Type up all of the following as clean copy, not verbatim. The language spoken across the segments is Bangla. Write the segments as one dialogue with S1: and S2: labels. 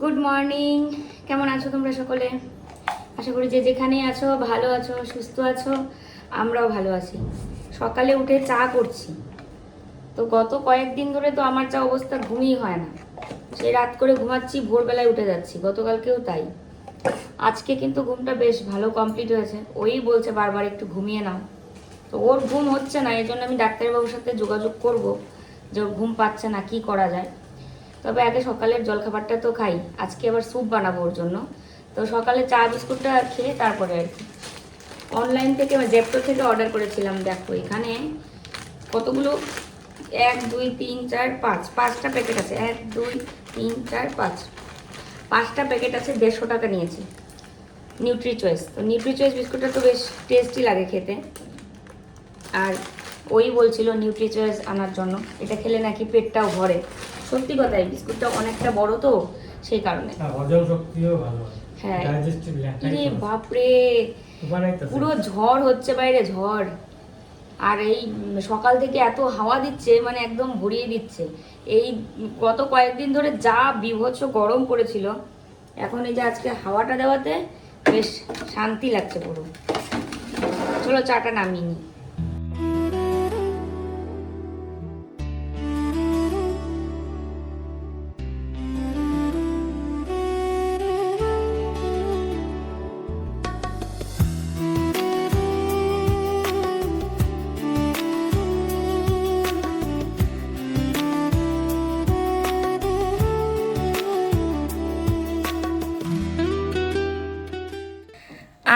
S1: Good morning. কেমন আছো তোমরা সকলে? আশা করি যে যেখানেই আছো ভালো আছো, সুস্থ আছো। আমরাও ভালো আছি। সকালে উঠে চা করছি। তো গত কয়েকদিন ধরে তো আমার যা অবস্থা, ঘুমই হয় না। সেই রাত করে ঘুমাচ্ছি, ভোরবেলায় উঠে যাচ্ছি। গতকালকেও তাই। আজকে কিন্তু ঘুমটা বেশ ভালো কমপ্লিট হয়েছে। ওই বলছে বারবার একটু ঘুমিয়ে নাও। তো ওর ঘুম হচ্ছে না, এই জন্য আমি ডাক্তারবাবুর সাথে যোগাযোগ করব যে ওর ঘুম পাচ্ছে না, কি করা যায়। তবে আগে সকালের জলখাবারটা তো খাই। আজকে আবার স্যুপ বানাবো ওর জন্য। তো সকালে চা বিস্কুটটা খেয়ে তারপরে আর কি অনলাইন থেকে জেপ্টো থেকে অর্ডার করেছিলাম। দেখো এখানে কতগুলো, 1 2 3 4 5 5টা প্যাকেট আছে। 1 2 3 4 5 5টা প্যাকেট আছে। 150 টাকা নিয়েছি। Nutri choice. তো নিউট্রি চয়েস বিস্কুটটা তো বেশ টেস্টি লাগে খেতে। আর ওই বলছিল নিউট্রি চয়েস আনার জন্য, এটা খেলে নাকি পেটটাও ভরে। সত্যি কথাই, বিস্কুটটা অনেকটা বড় তো সেই কারণে।
S2: হজম শক্তিও ভালো হয়।
S1: হ্যাঁ
S2: ডাইজেস্টিভ
S1: রে
S2: ল্যাকটাইজ
S1: বাপরে,
S2: বানাইতেছে
S1: পুরো ঝড় হচ্ছে বাইরে, ঝড়। আর এই সকাল থেকে এত হাওয়া দিচ্ছে, মানে একদম ভরিয়ে দিচ্ছে। এই গত কয়েকদিন ধরে যা বীভৎস গরম পড়েছিল, এখন এই যে আজকে হাওয়াটা দেওয়াতে বেশ শান্তি লাগছে পুরো। চলো চাটা নামিয়ে নিই।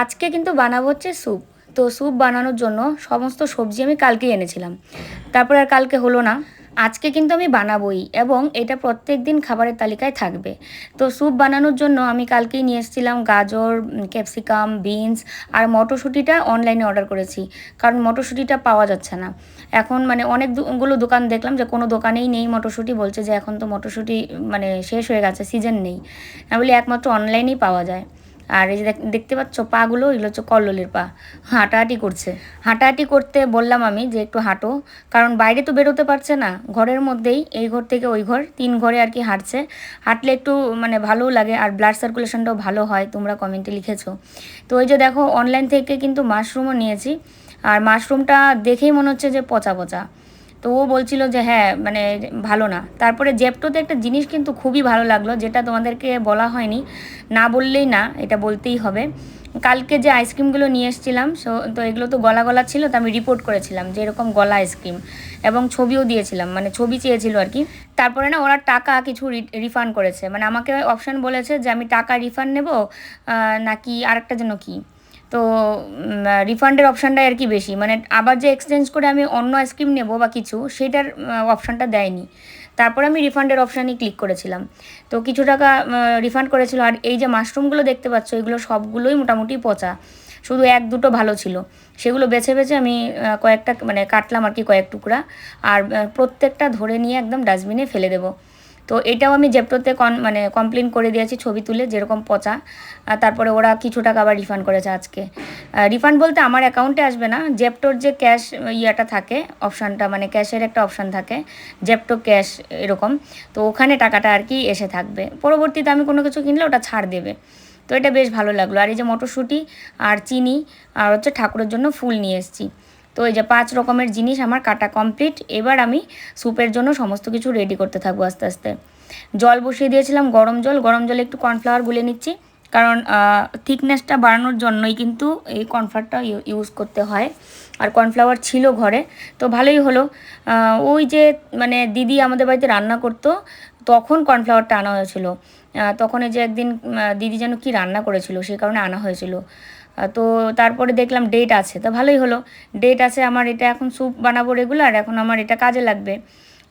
S1: আজকে কিন্তু বানাবো হচ্ছে স্যুপ। তো স্যুপ বানানোর জন্য সমস্ত সবজি আমি কালকেই এনেছিলাম, তারপর আর কালকে হলো না। আজকে কিন্তু আমি বানাবোই, এবং এটা প্রত্যেক দিন খাবারের তালিকায় থাকবে। তো স্যুপ বানানোর জন্য আমি কালকেই নিয়ে এসেছিলাম গাজর, ক্যাপসিকাম, বিনস আর মটরশুঁটিটা অনলাইনে অর্ডার করেছি, কারণ মটরশুঁটিটা পাওয়া যাচ্ছে না এখন। মানে অনেকগুলো দোকান দেখলাম যে কোনো দোকানেই নেই মটরশুঁটি, বলছে যে এখন তো মটরশুঁটি মানে শেষ হয়ে গেছে, সিজন নেই। আমি বলি একমাত্র অনলাইনেই পাওয়া যায়। আর এই যে দেখতে পাচ্ছ পাগুলো, এগুলো হচ্ছে কল্লোলের পা, হাঁটাহাঁটি করছে। হাঁটাহাঁটি করতে বললাম আমি যে একটু হাঁটো, কারণ বাইরে তো বেরোতে পারছে না, ঘরের মধ্যেই এই ঘর থেকে ওই ঘর 3 ঘরে আর কি হাঁটছে। হাঁটলে একটু মানে ভালোও লাগে, আর ব্লাড সার্কুলেশনটাও ভালো হয়, তোমরা কমেন্টে লিখেছো। তো ওই যে দেখো অনলাইন থেকে কিন্তু মাশরুমও নিয়েছি, আর মাশরুমটা দেখেই মনে হচ্ছে যে পচা পচা। তো ও বলছিল যে হ্যাঁ মানে ভালো না। তারপরে জেপ্টোতে একটা জিনিস কিন্তু খুবই ভালো লাগলো, যেটা তোমাদেরকে বলা হয়নি, না বললেই না, এটা বলতেই হবে। কালকে যে আইসক্রিমগুলো নিয়ে এসেছিলাম, তো এগুলো তো গলা গলা ছিল, তো আমি রিপোর্ট করেছিলাম যে এরকম গলা আইসক্রিম, এবং ছবিও দিয়েছিলাম, মানে ছবি চেয়েছিল আর কি। তারপরে না ওরা টাকা কিছু রিফান্ড করেছে, মানে আমাকে অপশান বলেছে যে আমি টাকা রিফান্ড নেব নাকি আরেকটা যেন কি। তো রিফান্ডের অপশানটাই আর কি বেশি, মানে আবার যে এক্সচেঞ্জ করে আমি অন্য আইসক্রিম নেব বা কিছু, সেটার অপশানটা দেয়নি। তারপরে আমি রিফান্ডের অপশানই ক্লিক করেছিলাম। তো কিছু টাকা রিফান্ড করেছিল। আর এই যে মাশরুমগুলো দেখতে পাচ্ছ, এগুলো সবগুলোই মোটামুটি পচা, শুধু 1 2টো ভালো ছিল। সেগুলো বেছে বেছে আমি কয়েকটা মানে কাটলাম আর কি, কয়েক টুকরা। আর প্রত্যেকটা ধরে নিয়ে একদম ডাস্টবিনে ফেলে দেবো। তো এটাও আমি জেপ্টোতে মানে কমপ্লেন করে দিয়েছি ছবি তুলে, যেরকম পচা। তারপরে ওরা কিছু টাকা আবার রিফান্ড করেছে আজকে। রিফান্ড বলতে আমার অ্যাকাউন্টে আসবে না, জেপ্টোর যে ক্যাশ ইয়েটা থাকে অপশানটা, মানে ক্যাশের একটা অপশান থাকে, জেপ্টো ক্যাশ এরকম। তো ওখানে টাকাটা আর কি এসে থাকবে, পরবর্তীতে আমি কোনো কিছু কিনলে ওটা ছাড় দেবে। তো এটা বেশ ভালো লাগলো। আর এই যে মটরশুঁটি আর চিনি আর হচ্ছে ঠাকুরের জন্য ফুল নিয়ে এসেছি। তো এই যে 5 রকমের জিনিস আমার কাটা কমপ্লিট। এবার আমি স্যুপের জন্য সমস্ত কিছু রেডি করতে থাকবো আস্তে আস্তে। জল বসিয়ে দিয়েছিলাম, গরম জল। গরম জলে একটু কর্নফ্লাওয়ার গুলে নিচ্ছি, কারণ থিকনেসটা বাড়ানোর জন্যই কিন্তু এই কর্নফ্লাওয়ারটা ইউজ করতে হয়। আর কর্নফ্লাওয়ার ছিল ঘরে, তো ভালোই হলো। ওই যে মানে দিদি আমাদের বাড়িতে রান্না করতো, তখন কর্নফ্লাওয়ারটা আনা হয়েছিল। তখন এই যে একদিন দিদি যেন কি রান্না করেছিল, সেই কারণে আনা হয়েছিল। তো তারপরে দেখলাম ডেট আছে, তো ভালোই হলো। ডেট আছে আমার, এটা এখন স্যুপ বানাবো রেগুলার, এখন আমার এটা কাজে লাগবে।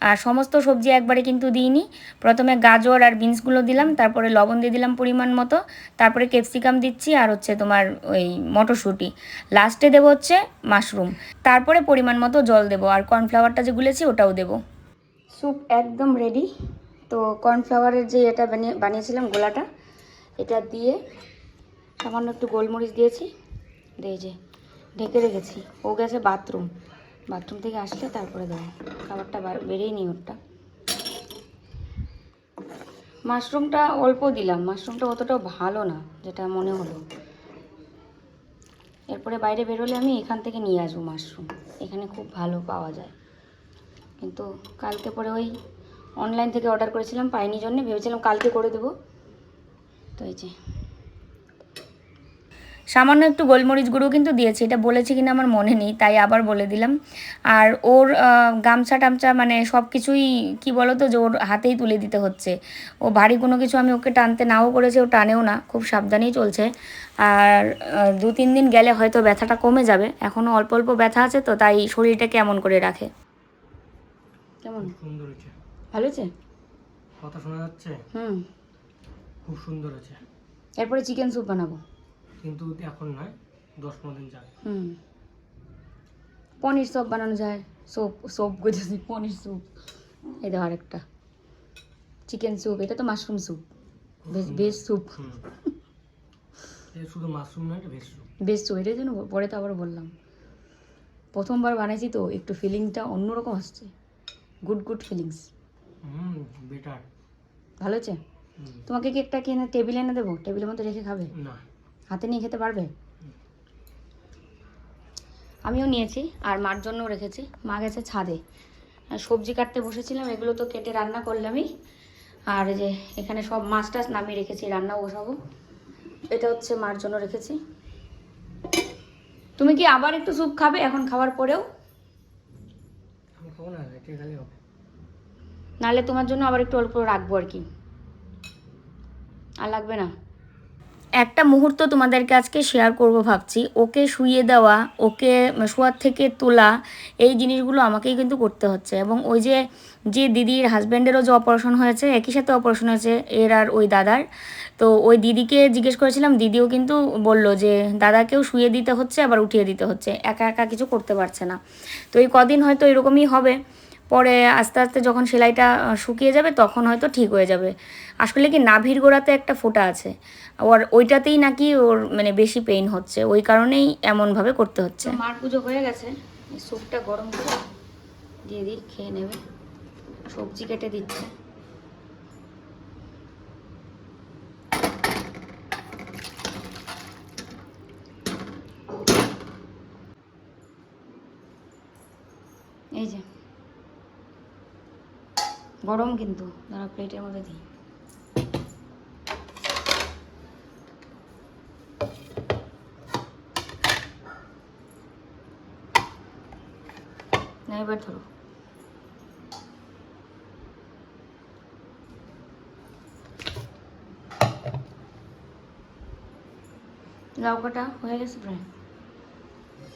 S1: আর সমস্ত সবজি একবারে কিন্তু দিইনি, প্রথমে গাজর আর বিনসগুলো দিলাম, তারপরে লবণ দিয়ে দিলাম পরিমাণ মতো, তারপরে ক্যাপসিকাম দিচ্ছি, আর হচ্ছে তোমার ওই মটরশুঁটি, লাস্টে দেবো হচ্ছে মাশরুম, তারপরে পরিমাণ মতো জল দেবো, আর কর্নফ্লাওয়ারটা যে গুলেছি ওটাও দেবো। স্যুপ একদম রেডি। তো কর্নফ্লাওয়ারের যে এটা বানিয়েছিলাম গোলাটা, এটা দিয়ে সামান্য একটু গোলমরিচ দিয়েছি, দিয়ে যে ঢেকে রেখেছি। ও গেছে বাথরুম, বাথরুম থেকে আসলে তারপরে দেবো। খাবারটা বেড়েই নি ওরটা। মাশরুমটা অল্প দিলাম, মাশরুমটা অতটাও ভালো না যেটা মনে হলো। এরপরে বাইরে বেরোলে আমি এখান থেকে নিয়ে আসবো মাশরুম, এখানে খুব ভালো পাওয়া যায়। কিন্তু কালকে পরে ওই অনলাইন থেকে অর্ডার করেছিলাম, পাইনি জন্য ভেবেছিলাম কালকে করে দেবো। তো এই যে সামান্য একটু গোলমরিচ গুঁড়ো কিন্তু দিয়েছি, এটা বলেছি কিনা আমার মনে নেই, তাই আবার বলে দিলাম। আর ওর গামছা টামছা মানে সব কিছুই কী বলো তো, যে ওর হাতেই তুলে দিতে হচ্ছে। ও ভারী কোনো কিছু আমি ওকে টানতে নাও করেছে, ও টানেও না, খুব সাবধানেই চলছে। আর 2-3 দিন গেলে হয়তো ব্যথাটা কমে যাবে, এখনও অল্প অল্প ব্যথা আছে, তো তাই শরীরটা কেমন করে রাখে। কেমন
S2: সুন্দর হয়েছে,
S1: ভালো হয়েছে?
S2: কথা শোনা যাচ্ছে? খুব সুন্দর আছে।
S1: এরপরে চিকেন স্যুপ বানাবো,
S2: কিন্তু এখন নয়, 10-15 দিন যাবে।
S1: পনির স্যুপ বানানো যায়, স্যুপ বুঝেছি, পনির স্যুপ। এই দেখো আরেকটা চিকেন স্যুপ, এটা তো মাশরুম স্যুপ, ভেজ স্যুপ।
S2: শুধু মাশরুম নয়, এটা ভেজ স্যুপ।
S1: ভেজ স্যুপ, এটার জন্য পরে তো আবার বললাম, প্রথমবার বানাইছি তো একটু ফিলিংটা অন্যরকম আসছে, গুড ফিলিংস।
S2: বেটার,
S1: ভালো হয়েছে? তোমাকে কি একটা কিনে টেবিলে এনে দেবো, টেবিলের মধ্যে রেখে খাবে?
S2: না,
S1: হাতে নিয়ে খেতে পারবে? আমিও নিয়েছি আর মার জন্যও রেখেছি, মা গেছে ছাদে। আর সবজি কাটতে বসেছিলাম, এগুলো তো কেটে রান্না করলামই। আর যে এখানে সব মাছ টাছ নামিয়ে রেখেছি, রান্নাও বসাবো। এটা হচ্ছে মার জন্য রেখেছি। তুমি কি আবার একটু স্যুপ খাবে এখন খাওয়ার পরেও?
S2: আমি খাবো না, এটা খালি হবে।
S1: নাহলে তোমার জন্য আবার একটু অল্প রাখবো আর কি, আর লাগবে না। একটা মুহূর্ত তোমাদেরকে আজকে শেয়ার করব ভাবছি। ওকে শুইয়ে দেওয়া, ওকে শোয়ার থেকে তোলা, এই জিনিসগুলো আমাকেই কিন্তু করতে হচ্ছে। এবং ওই যে দিদির হাজব্যান্ডেরও যে অপারেশন হয়েছে, একই সাথে অপারেশন হয়েছে এর আর ওই দাদার। তো ওই দিদিকে জিজ্ঞেস করেছিলাম, দিদিও কিন্তু বলল যে দাদাকেও শুয়ে দিতে হচ্ছে, আবার উঠিয়ে দিতে হচ্ছে, একা একা কিছু করতে পারছে না। তো এই কদিন হয়তো এরকমই হবে, পরে আস্তে আস্তে যখন সেলাইটা শুকিয়ে যাবে তখন হয়তো ঠিক হয়ে যাবে। আসলে কি নাভির গোড়াতে একটা ফোঁটা আছে, ওর ওইটাতেই নাকি ওর মানে বেশি পেইন হচ্ছে, ওই কারণেই এমনভাবে করতে হচ্ছে। মার পুজো হয়ে গেছে, স্যুপটা গরম করে দিয়ে দিই, খেয়ে নেবে। সবজি কেটে দিচ্ছে। এই যে গরম কিন্তু, দাঁড়া প্লেটের মধ্যে দিই। না এবার ধরো। লঙ্কাটা হয়ে গেছে প্রায়।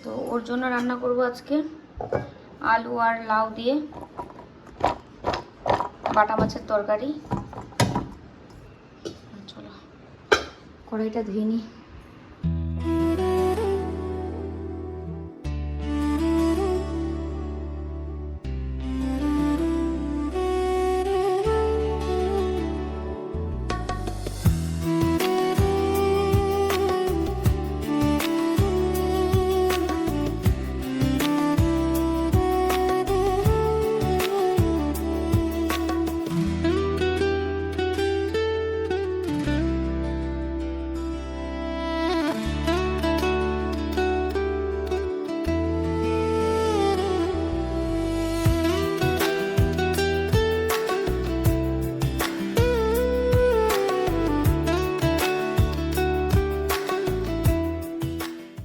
S1: তো ওর জন্য রান্না করব আজকে আলু আর লাউ দিয়ে বাটা মাছের তরকারি। চলো কড়াইটা ধুয়ে নিই।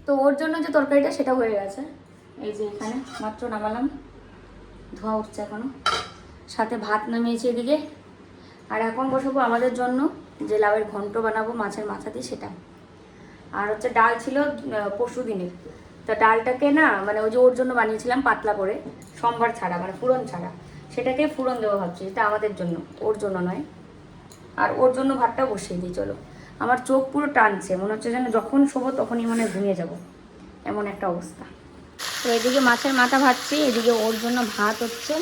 S1: তো ওর জন্য যে তরকারিটা সেটা হয়ে গেছে, এই যে এখানে মাত্র নামালাম, ধোয়া উঠছে এখনো, সাথে ভাত নামিয়েছি এদিকে। আর এখন বসাবো আমাদের জন্য যে লাউয়ের ঘন্ট বানাবো মাছের মাথা দিয়ে, সেটা। আর হচ্ছে ডাল ছিল পরশু দিনের, তা ডালটাকে না মানে ওই যে ওর জন্য বানিয়েছিলাম পাতলা করে, সম্বার ছাড়া মানে ফুরন ছাড়া, সেটাকে ফুরন দেবো ভাবছি, এটা আমাদের জন্য, ওর জন্য নয়। আর ওর জন্য ভাতটা বসিয়ে দিই। চলো, আমার চোখ পুরো টানছে, মনে হচ্ছে যেন যখন শোবো তখনই মনে ঘুমিয়ে যাব, এমন একটা অবস্থা। তো এদিকে মাছের মাথা ভাজছি, এদিকে ওর জন্য ভাত হচ্ছে।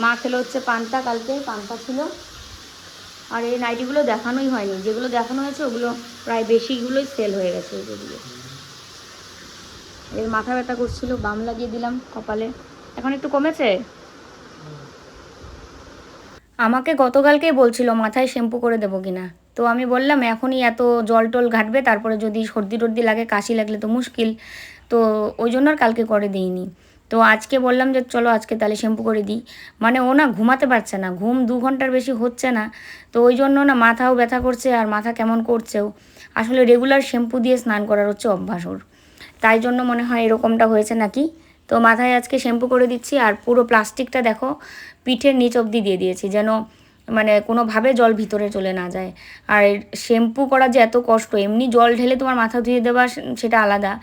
S1: মা খেলো হচ্ছে পান্তা, কালকে পান্তা ছিল। আর এই নাইটিগুলো দেখানোই হয়নি, যেগুলো দেখানো হয়েছে ওগুলো প্রায় বেশিগুলোই সেল হয়ে গেছে। ওইগুলো এর মাথা ব্যথা করছিল, বাম লাগিয়ে দিলাম কপালে, এখন একটু কমেছে। আমাকে গতকালকেই বলছিল মাথায় শ্যাম্পু করে দেবো কিনা, তো আমি বললাম এখনই এত জল টল ঘাটবে, তারপরে যদি সর্দি টর্দি লাগে, কাশি লাগলে তো মুশকিল, তো ওই জন্য আর কালকে করে দিইনি। তো আজকে বললাম যে চলো আজকে তাহলে শ্যাম্পু করে দিই। মানে ও না ঘুমাতে পারছে না, ঘুম 2 ঘন্টার বেশি হচ্ছে না, তো ওই জন্য না মাথাও ব্যথা করছে আর মাথা কেমন করছেও। আসলে রেগুলার শ্যাম্পু দিয়ে স্নান করার হচ্ছে অভ্যাস ওর, তাই জন্য মনে হয় এরকমটা হয়েছে নাকি। তো মাথায় আজকে শ্যাম্পু করে দিচ্ছি, আর পুরো প্লাস্টিকটা দেখো পিঠের নিচ অবধি দিয়ে দিয়েছি, যেন মানে কোনোভাবে জল ভিতরে চলে না যায়। আর শ্যাম্পু করা যে এত কষ্ট, এমনি জল ঢেলে তোমার মাথা ধুয়ে দেওয়া সেটা আলাদা,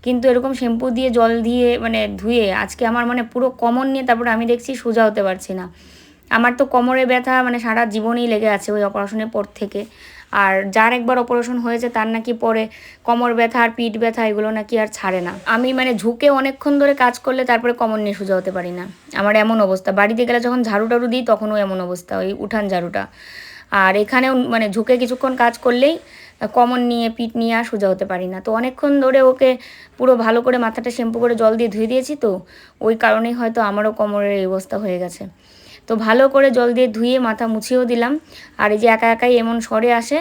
S1: কিন্তু এরকম শ্যাম্পু দিয়ে জল দিয়ে মানে ধুয়ে আজকে আমার মানে পুরো কোমর নিয়ে তারপরে আমি দেখছি সোজা হতে পারছি না। আমার তো কোমরে ব্যথা মানে সারা জীবনেই লেগে আছে ওই অপারেশনের পর থেকে। আর যার একবার অপারেশন হয়েছে তার নাকি পরে কোমর ব্যথা আর পিঠ ব্যথা এগুলো নাকি আর ছাড়ে না। আমি মানে ঝুঁকে অনেকক্ষণ ধরে কাজ করলে তারপরে কোমর নিয়ে সোজা হতে পারি না, আমার এমন অবস্থা। বাড়িতে গেলে যখন ঝাড়ু টাড়ু দিই তখনও এমন অবস্থা, ওই উঠান ঝাড়ুটা। আর এখানেও মানে ঝুঁকে কিছুক্ষণ কাজ করলেই কোমর নিয়ে পিঠ নিয়ে আর সোজা হতে পারি না। তো অনেকক্ষণ ধরে ওকে পুরো ভালো করে মাথাটা শ্যাম্পু করে জল দিয়ে ধুয়ে দিয়েছি, তো ওই কারণেই হয়তো আমারও কোমরের এই অবস্থা হয়ে গেছে। তো ভালো করে জল দিয়ে ধুয়ে মাথা মুছিয়েও দিলাম। আর এই যে একা একাই এমন সরে আসে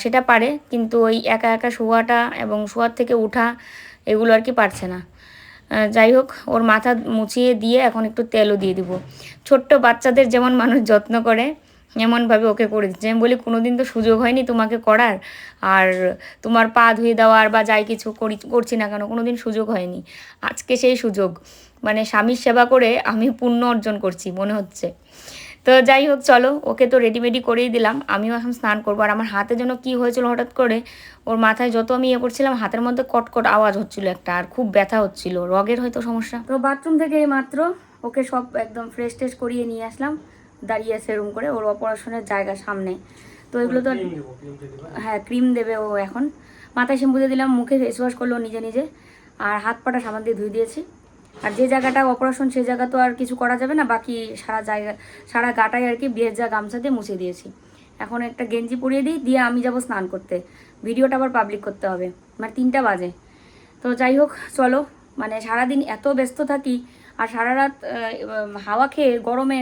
S1: সেটা পারে, কিন্তু ওই একা একা শোয়াটা এবং শোয়ার থেকে উঠা এগুলো আর কি পারছে না। যাই হোক, ওর মাথা মুছিয়ে দিয়ে এখন একটু তেলও দিয়ে দিব। ছোট্ট বাচ্চাদের যেমন মানুষ যত্ন করে এমনভাবে ওকে করে দিচ্ছে। আমি বলি কোনো দিন তো সুযোগ হয়নি তোমাকে করার, আর তোমার পা ধুয়ে দেওয়ার বা যাই কিছু করছি না কেন, কোনো দিন সুযোগ হয়নি। আজকে সেই সুযোগ, মানে স্বামীর সেবা করে আমি পুণ্য অর্জন করছি মনে হচ্ছে। তো যাই হোক চলো, ওকে তো রেডিমেডি করেই দিলাম, আমিও এখন স্নান করবো। আর আমার হাতে যেন কী হয়েছিল হঠাৎ করে, ওর মাথায় যত আমি ইয়ে করছিলাম হাতের মধ্যে কটকট আওয়াজ হচ্ছিল একটা, আর খুব ব্যথা হচ্ছিল, রগের হয়তো সমস্যা। তো বাথরুম থেকে এই মাত্র ওকে সব একদম ফ্রেশ ট্রেশ করিয়ে নিয়ে আসলাম, দাঁড়িয়ে সেরুম করে ওর অপারেশনের জায়গা সামনে। তো এগুলো তো হ্যাঁ ক্রিম দেবে ও এখন। মাথায় শ্যাম্পু দিয়ে দিলাম, মুখে ফেস ওয়াশ করলো নিজে নিজে, আর হাত পাটা সাবান দিয়ে ধুয়ে দিয়েছি। আর যে জায়গাটা অপারেশন সেই জায়গা তো আর কিছু করা যাবে না, বাকি সারা গাটাই আর কি ভেজা গামছা দিয়ে মুছে দিয়েছি। এখন একটা গেঞ্জি পরিয়ে দিই, দিয়ে আমি যাব স্নান করতে, ভিডিওটা আবার পাবলিক করতে হবে, মানে 3টা বাজে। তো যাই হোক চলো, মানে সারাদিন এত ব্যস্ত থাকি, আর সারা রাত হাওয়া খেয়ে গরমে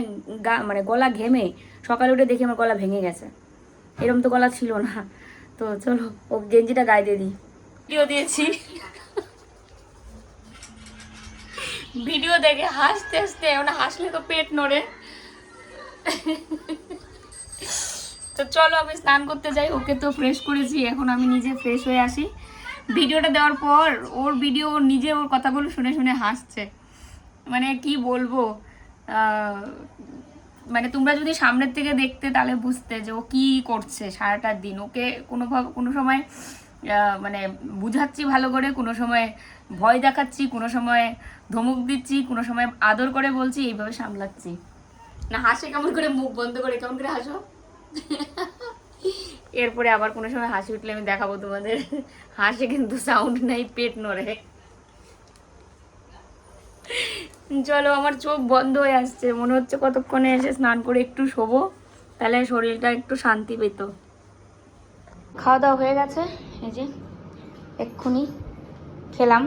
S1: মানে গলা ঘেমে সকালে উঠে দেখি আমার গলা ভেঙে গেছে, এরম তো গলা ছিল না। তো চলো ও গেঞ্জিটা গায়ে দিয়ে দিই। ভিডিও দিয়েছি, ভিডিও দেখে হাসতে হাসতে, ওনা হাসলে তো পেট নড়ে। তো চলো আমি স্নান করতে যাই, ওকে তো ফ্রেশ করেছি, এখন আমি নিজে ফ্রেশ হয়ে আসি। ভিডিওটা দেওয়ার পর ওর ভিডিও ওর নিজে ওর কথাগুলো শুনে শুনে হাসছে, মানে কি বলবো। মানে তোমরা যদি সামনের থেকে দেখতে তাহলে বুঝতে যে ও কি করছে সারাটা দিন। ওকে কোনো সময় মানে বুঝাচ্ছি ভালো করে, কোনো সময় ভয় দেখাচ্ছি, কোনো সময় ধমক দিচ্ছি, কোনো সময় আদর করে বলছি, এইভাবে সামলাচ্ছি। না হাসে কেমন করে, মুখ বন্ধ করে কেমন করে হাসো। এরপরে আবার কোনো সময় হাসি উঠলে আমি দেখাবো তোমাদের। হাসে কিন্তু সাউন্ড নাই, পেট নড়ে। চলো, আমার চোখ বন্ধ হয়ে আসছে, মনে হচ্ছে কতক্ষণে এসে স্নান করে একটু শোবো, তাহলে শরীরটা একটু শান্তি পেত। খাওয়া দাওয়া হয়ে গেছে, এই যে এক্ষুনি খেলাম,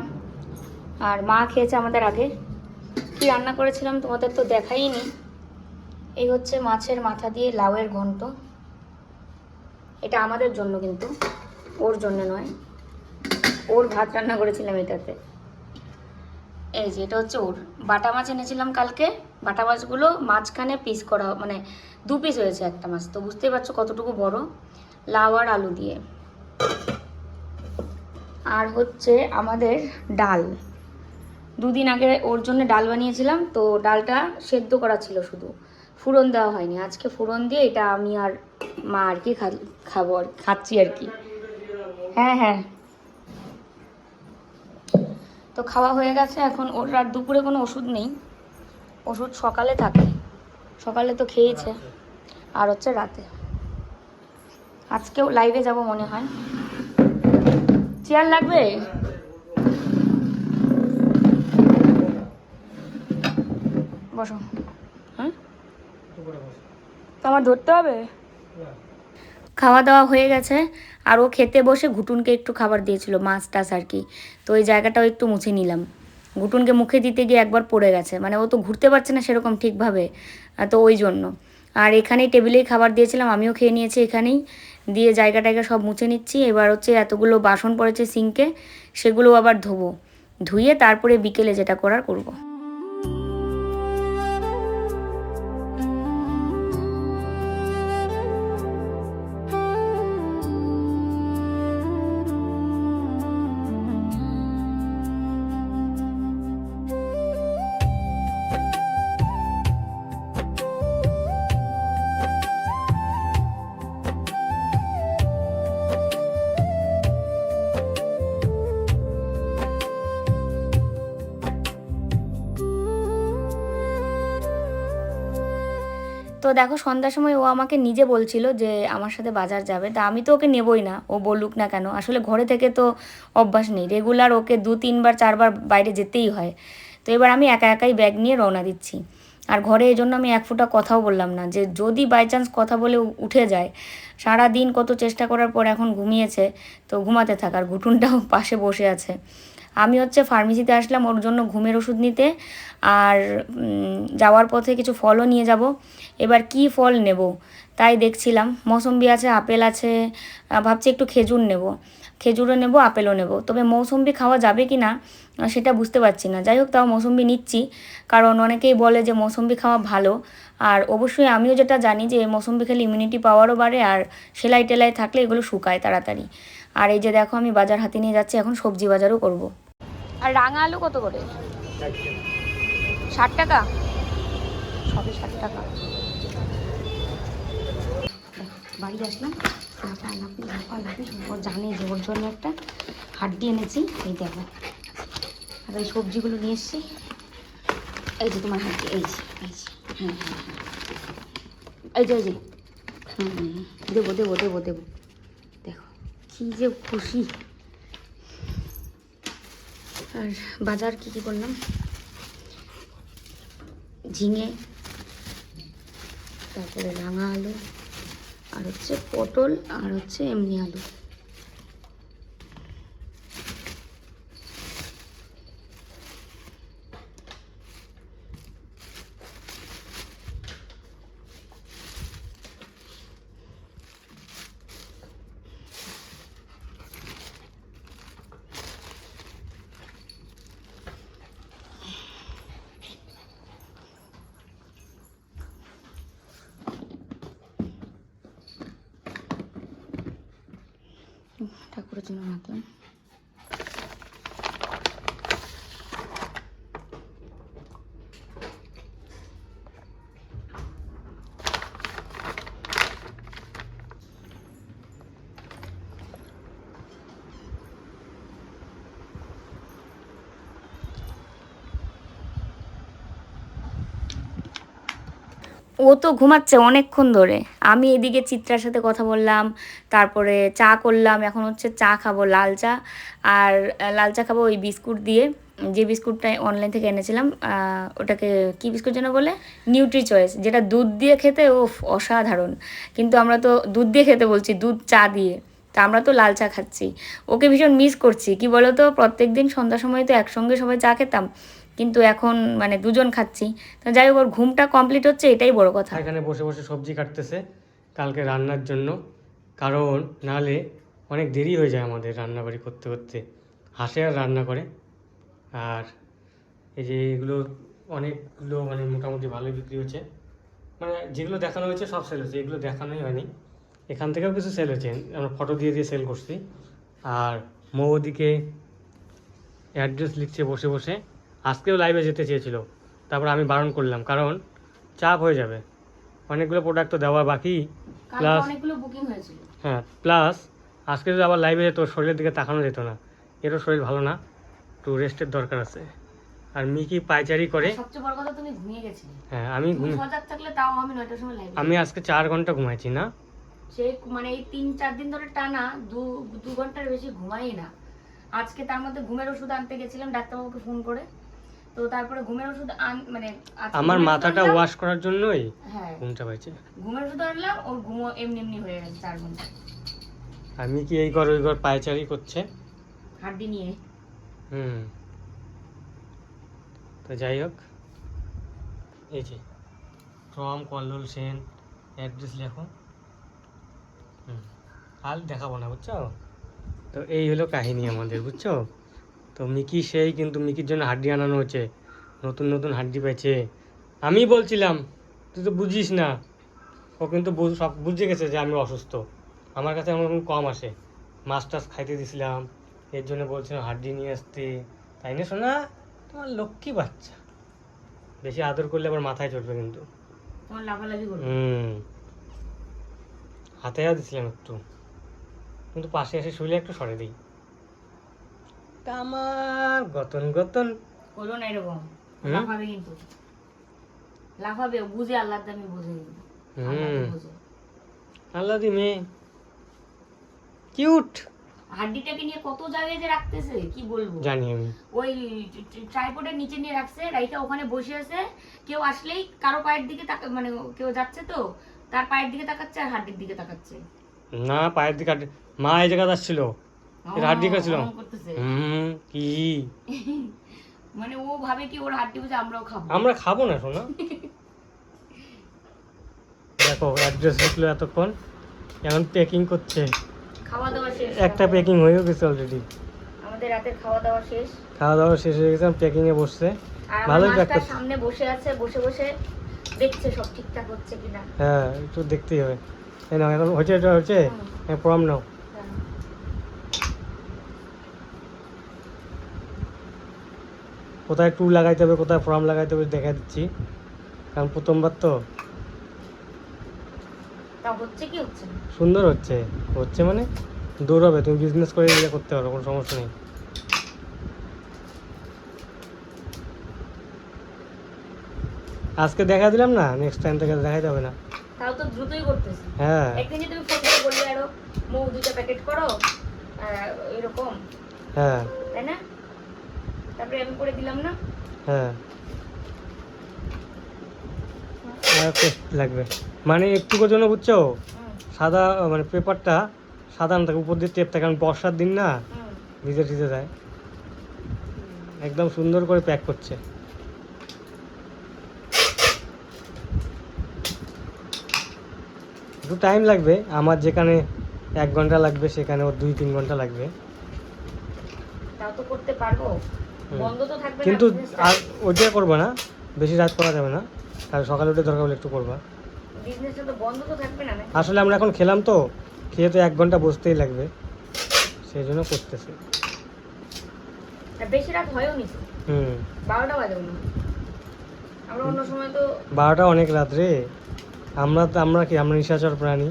S1: আর মা খেয়েছে আমাদের আগে। কি রান্না করেছিলাম তোমাদের তো দেখাইনি। এই হচ্ছে মাছের মাথা দিয়ে লাউয়ের ঘন্ট, এটা আমাদের জন্য কিন্তু ওর জন্য নয়, ওর ভাত রান্না করেছিলাম এটাতে। এই যে এটা হচ্ছে ওর। বাটা মাছ এনেছিলাম কালকে, বাটা মাছগুলো মাঝখানে পিস করা, মানে 2 পিস হয়েছে একটা মাছ, তো বুঝতেই পারছো কতটুকু বড়। লাউ আর আলু দিয়ে। আর হচ্ছে আমাদের ডাল, 2 দিন আগে ওর জন্য ডাল বানিয়েছিলাম, তো ডালটা সেদ্ধ করা ছিল শুধু, ফোড়ন দেওয়া হয়নি। আজকে ফোড়ন দিয়ে এটা আমি আর মা আর কি খাবো, আর খাচ্ছি আর কি। হ্যাঁ হ্যাঁ, তো খাওয়া হয়ে গেছে। এখন ওর রাত দুপুরে কোনো ওষুধ নেই, ওষুধ সকালে থাকে, সকালে তো খেয়েছে, আর হচ্ছে রাতে। আজকেও লাইভে যাব মনে হয়। চেয়ার লাগবে? বসো। হ্যাঁ, তো আমার ধরতে হবে। খাওয়া দাওয়া হয়ে গেছে, আর ও খেতে বসে ঘুটুনকে একটু খাবার দিয়েছিল, মাছ টাছ আর কি, তো ওই জায়গাটাও একটু মুছে নিলাম। ঘুটুনকে মুখে দিতে গিয়ে একবার পড়ে গেছে, মানে ও তো ঘুরতে পারছে না সেরকম ঠিকভাবে, তো ওই জন্য। আর এখানেই টেবিলেই খাবার দিয়েছিলাম, আমিও খেয়ে নিয়েছি এখানেই। দিয়ে জায়গা টায়গা সব মুছে নিচ্ছি। এবার হচ্ছে এতগুলো বাসন পড়েছে সিঙ্কে, সেগুলো আবার ধোবো। ধুয়ে তারপরে বিকেলে যেটা করার করব। তো দেখো সন্ধ্যার সময় ও আমাকে নিজে বলছিল যে আমার সাথে বাজার যাবে, তা আমি তো ওকে নেবই না, ও বলুক না কেন। আসলে ঘরে থেকে তো অভ্যাস নেই, রেগুলার ওকে 2-3বার 4বার বাইরে যেতেই হয়। তো এবার আমি একা একাই ব্যাগ নিয়ে রওনা দিচ্ছি। আর ঘরে এই জন্য আমি এক ফোঁটা কথাও বললাম না, যে যদি বাই চান্স কথা বলে উঠে যায়। সারা দিন কত চেষ্টা করার পর এখন ঘুমিয়েছে, তো ঘুমাতে থাক। আর ঘুটুনটাও পাশে বসে আছে। আমি হচ্ছে ফার্মেসিতে আসলাম ওর জন্য ঘুমের ওষুধ নিতে, আর যাওয়ার পথে কিছু ফলও নিয়ে যাব। এবার কি ফল নেব তাই দেখছিলাম, মৌসম্বি আছে, আপেল আছে, ভাবছি একটু খেজুর নেব। খেজুরও নেব, আপেলও নেব, তবে মৌসম্বি খাওয়া যাবে কি না সেটা বুঝতে পারছি না। যাই হোক, তাও মৌসম্বি নিচ্ছি, কারণ অনেকেই বলে যে মৌসম্বি খাওয়া ভালো। আর অবশ্যই আমিও যেটা জানি যে মৌসম্বি খেলে ইমিউনিটি পাওয়ারও বাড়ে, আর সেলাই টেলাই থাকলে এগুলো শুকায় তাড়াতাড়ি। আর এই যে দেখো আমি বাজার হাতে নিয়ে যাচ্ছি, এখন সবজি বাজারও করব। আর রাঙা আলু কত করে? 60 টাকা, সবে 60 টাকা। বাড়ি আসলাম, লাফালাফি সম্পর্ক জানে যে ওর জন্য একটা হাড্ডি এনেছি, এই দেখো। আর ওই সবজিগুলো নিয়ে এসছি, এই যে তোমার হাড্ডি, এই যে হ্যাঁ, এই যে দেবো দেবো দেবো দেবো। দেখো কী যে খুশি। আর বাজার কী করলাম, ঝিঙে, তারপরে রাঙা আলু, আর হচ্ছে পটল, আর হচ্ছে এমনি আলু। ঠাকুরের জন্য রাখলাম। ও তো ঘুমাচ্ছে অনেকক্ষণ ধরে, আমি এদিকে চিত্রার সাথে কথা বললাম, তারপরে চা করলাম। এখন হচ্ছে চা খাবো, লাল চা। আর লাল চা খাবো ওই বিস্কুট দিয়ে, যে বিস্কুটটা অনলাইন থেকে এনেছিলাম। ওটাকে কি বিস্কুট যেন বলে, নিউট্রি চয়েস, যেটা দুধ দিয়ে খেতে ও অসাধারণ। কিন্তু আমরা তো দুধ দিয়ে খেতে বলছি, দুধ চা দিয়ে। তা আমরা তো লাল চা খাচ্ছি। ওকে ভীষণ মিস করছি, কি বলো তো, প্রত্যেক দিন সন্ধ্যার সময় তো একসঙ্গে সবাই চা খেতাম, কিন্তু এখন মানে দুজন খাচ্ছি। তো যাই হোক, ওর ঘুমটা কমপ্লিট হচ্ছে, এটাই বড় কথা।
S2: এখানে বসে বসে সবজি কাটতেছে কালকে রান্নার জন্য, কারণ নাহলে অনেক দেরি হয়ে যায় আমাদের রান্নাবাড়ি করতে করতে। হাসে আর রান্না করে। আর এই যে এগুলো অনেকগুলো মানে মোটামুটি ভালোই বিক্রি হচ্ছে, মানে যেগুলো দেখানো হয়েছে সব সেল হচ্ছে, এগুলো দেখানোই হয়নি। এখান থেকেও কিছু সেল হচ্ছে, আমরা ফটো দিয়ে দিয়ে সেল করছি। আর মৌ ওদিকে অ্যাড্রেস লিখছে বসে বসে। আজকেও লাইভে যেতে চেয়েছিল, তারপর আমি বারণ করলাম, কারণ চাপ হয়ে যাবে, অনেকগুলো প্রোডাক্ট তো দেওয়া বাকি। প্লাস
S1: অনেকগুলো বুকিং হয়েছিল।
S2: হ্যাঁ, প্লাস আজকে যদি আবার লাইভে যেত, শরীরের দিকে তাকানো যেত না। এরও শরীর ভালো না, একটু রেস্টের দরকার আছে। আর মিকি পাইচারি করে।
S1: সবচেয়ে বড় কথা, তুমি ঘুমিয়ে গেছিলে।
S2: হ্যাঁ, আমি
S1: সজাগ থাকলে তাও আমি 9টার সময় লাইভ।
S2: আমি আজকে 4 ঘন্টা ঘুমাইছি না,
S1: সে মানে এই 3-4 দিন ধরে টানা 2 ঘন্টার বেশি ঘুমাই না। আজকে তার মধ্যে ঘুমের ওষুধ আনতে গেছিলাম ডাক্তারবাবুকে ফোন করে, তো তারপরে ঘুমের ওষুধ মানে
S2: আমার মাথাটা ওয়াশ করার জন্যই
S1: হ্যাঁ
S2: ঘুমটা পাইছে।
S1: ঘুমের ওষুধ আনলাম, ওর ঘুমো এমনি এমনি হয়ে গেছে 4 ঘন্টা।
S2: আমি কি এই ঘর ওই ঘর পাইচারি করছে
S1: হাড্ডি নিয়ে।
S2: তো যাই হোক, এই যে ফ্রম কল্লোল সেন, অ্যাড্রেস লেখো। আর দেখাবো না, বুঝছো? তো এই হলো কাহিনী আমাদের, বুঝছো? তো মিকি সেই, কিন্তু মিকির জন্য হাড্ডি আনানো হচ্ছে, নতুন নতুন হাড্ডি পেয়েছে। আমি বলছিলাম তুই তো বুঝিস না, ও কিন্তু সব বুঝে গেছে যে আমি অসুস্থ, আমার কাছে আমার কম আসে, মাছ টাছ খাইতে দিছিলাম, এর জন্য বলছিলাম হাড্ডি নিয়ে আসতে, তাই না শোনা? তোমার লক্ষ্মী বাচ্চা, বেশি আদর করলে আবার মাথায় চড়বে কিন্তু।
S1: তোমার লাফালাফি করবে।
S2: হাতে দিছিলাম একটু, কিন্তু পাশে এসে শুইলে একটু সরে দিই। তা আমার গতন গতন
S1: করো না এরকম, লাফাবে কিন্তু, লাফাবে, বুঝে আল্লাহর দামি বুঝে কিন্তু, আল্লাহর বুঝে।
S2: আল্লাহ দি মেয়ে কিউট।
S1: হাড্ডিটাকে নিয়ে কত জায়গায় যে রাখতেছে কি বলবো,
S2: জানি আমি।
S1: ওই ট্রাইপডের নিচে নিয়ে রাখছে, রাইকা ওখানে বসে আছে, কেউ আসলেই কারো পায়ের দিকে মানে কেউ যাচ্ছে তো তার পায়ের দিকে তাকাচ্ছে আর হাড্ডির দিকে তাকাচ্ছে।
S2: না, পায়ের দিকে মা এই জায়গা আসছিল, এটা হাড্ডি কাছিল। কি
S1: মানে ও ভাবে কি ওর হাড্ডি বুঝে আমরাও খাবো।
S2: আমরা খাবো না শোনা। দেখো অ্যাড্রেস লিখলো এতক্ষণ, এখন প্যাকিং করছে।
S1: খাওয়া দাওয়া শেষ,
S2: একটা প্যাকিং হয়েও গেছে অলরেডি।
S1: আমাদের রাতের খাওয়া দাওয়া শেষ,
S2: খাওয়া দাওয়া শেষ হয়ে গেছে, প্যাকিং এ বসছে।
S1: ভালোই প্যাক করছে, সামনে বসে আছে, বসে বসে দেখছে সব ঠিকঠাক হচ্ছে কিনা।
S2: হ্যাঁ, একটু দেখতেই হবে। এই নাও, এখন হচ্ছে, এটা হচ্ছে প্রম নাও। কোথায় টু লাগাইতে হবে, কোথায় ফর্ম লাগাইতে হবে দেখা দিচ্ছি, কারণ প্রথমবার তো।
S1: তা হচ্ছে কি হচ্ছে না?
S2: সুন্দর হচ্ছে, হচ্ছে মানে দৌড়াবে, তুমি বিজনেস করে ইয়ে করতে পারো, কোনো সমস্যা নেই। আজকে দেখা দিলাম না, নেক্সট টাইম থেকে দেখাইতে হবে না।
S1: তাও তো দ্রুতই করতেছি।
S2: হ্যাঁ,
S1: একদিনই তুমি ফোন করে বললে আরো মৌ 2টা প্যাকেট করো, এরকম,
S2: হ্যাঁ,
S1: তাই না? তারপরে আমি করে দিলাম না।
S2: হ্যাঁ, পেস্ট লাগবে, মানে একটুকুর জন্য, বুঝছো? সাদা মানে পেপারটা সাদা না থাকে, উপর দিয়ে টেপ থাকে, কারণ বর্ষার দিন না, ভিজে ভিজে যায়। একদম সুন্দর করে প্যাক করছে। একটু টাইম লাগবে, আমার যেখানে 1 ঘন্টা লাগবে সেখানে ওর 2-3 ঘন্টা লাগবে।
S1: তাও তো করতে পারবো, বন্ধ তো থাকবে না
S2: কিন্তু
S1: বিজনেসটা।
S2: আর ওইটা করবা না, বেশি রাত করা যাবে না, কারণ সকালে উঠে দরকার হলে একটু করবা।
S1: বিজনেসটা তো বন্ধ তো থাকবে না।
S2: আসলে আমরা এখন খেলাম তো, খেয়ে তো 1 ঘন্টা বসতেই লাগবে, সেই জন্য করতেছি।
S1: আর বেশি রাত হয়ও নি, 12টা বাজে না, আমরা অন্য সময় তো
S2: 12টা অনেক রাত রে। আমরা কি, আমরা নিশাচর প্রাণী,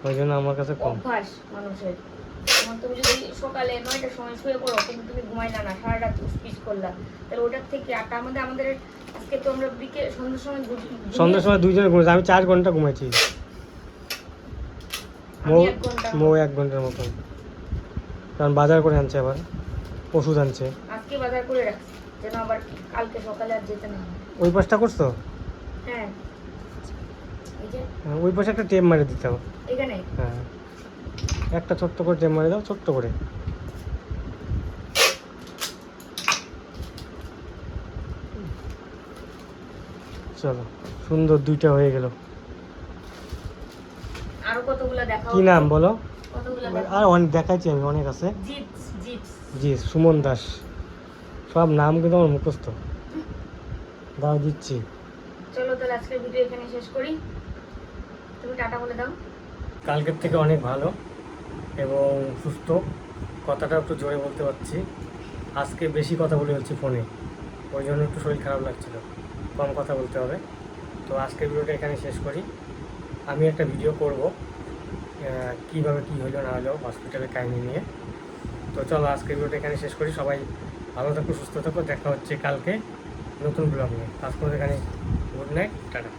S2: ওই জন্য আমার কাছে কম।
S1: অভ্যাস মানুষের। আমার তুমি যদি সকালে 9টার সময় শুয়ে পড়ো, কিন্তু তুমি ঘুমাইলা না, সারা রাত উসপিস করলা, তাহলে ওটার থেকে আটটা আমাদের আজকে তো আমরা
S2: সন্ধ্যার সময় 2 জনে ঘুমাইছি, আমি 4 ঘন্টা ঘুমাইছি, মৌ 1 ঘন্টার মতন, কারণ বাজার করে আনছে, আবার ওষুধ আনছে।
S1: আজকে বাজার করে রাখছি যেন আবার কালকে সকালে আর যেতে না হয়।
S2: ওই পাশটা করছো?
S1: হ্যাঁ, এই যে
S2: ওই পাশে একটা টেপ মারি দিতে হবে।
S1: এখানে
S2: হ্যাঁ, একটা ছোট্ট করে টেপ মারি দাও, ছোট্ট করে। চলো, সুন্দর 2টা হয়ে গেল।
S1: আরো কতগুলো দেখাও।
S2: কি নাম বলো?
S1: কতগুলো
S2: আর অনেক দেখাইছি আমি, অনেক আছে।
S1: জিপস জিপস
S2: জি, সুমন দাস, সব নাম কিন্তু আমার মুখস্থ। দাও দিচ্ছি।
S1: চলো তাহলে আজকের ভিডিও এখানে শেষ করি, তুমি টাটা বলে দাও।
S2: কালকের থেকে অনেক ভালো এবং সুস্থ, কথাটা একটু জোরে বলতে পারছি। আজকে বেশি কথা বলে হচ্ছে ফোনে, ওই জন্য একটু শরীর খারাপ লাগছিল, কম কথা বলতে হবে। তো আজকের ভিডিওটা এখানে শেষ করি। আমি একটা ভিডিও করব কীভাবে কী হলো না হলো হসপিটালের কাহিনি নিয়ে। তো চলো আজকের ভিডিওটা এখানে শেষ করি। সবাই ভালো থাকো, সুস্থ থাকো, দেখা হচ্ছে কালকে নতুন ব্লগ নিয়ে। আজ করে এখানে গুড নাইট, টাটা।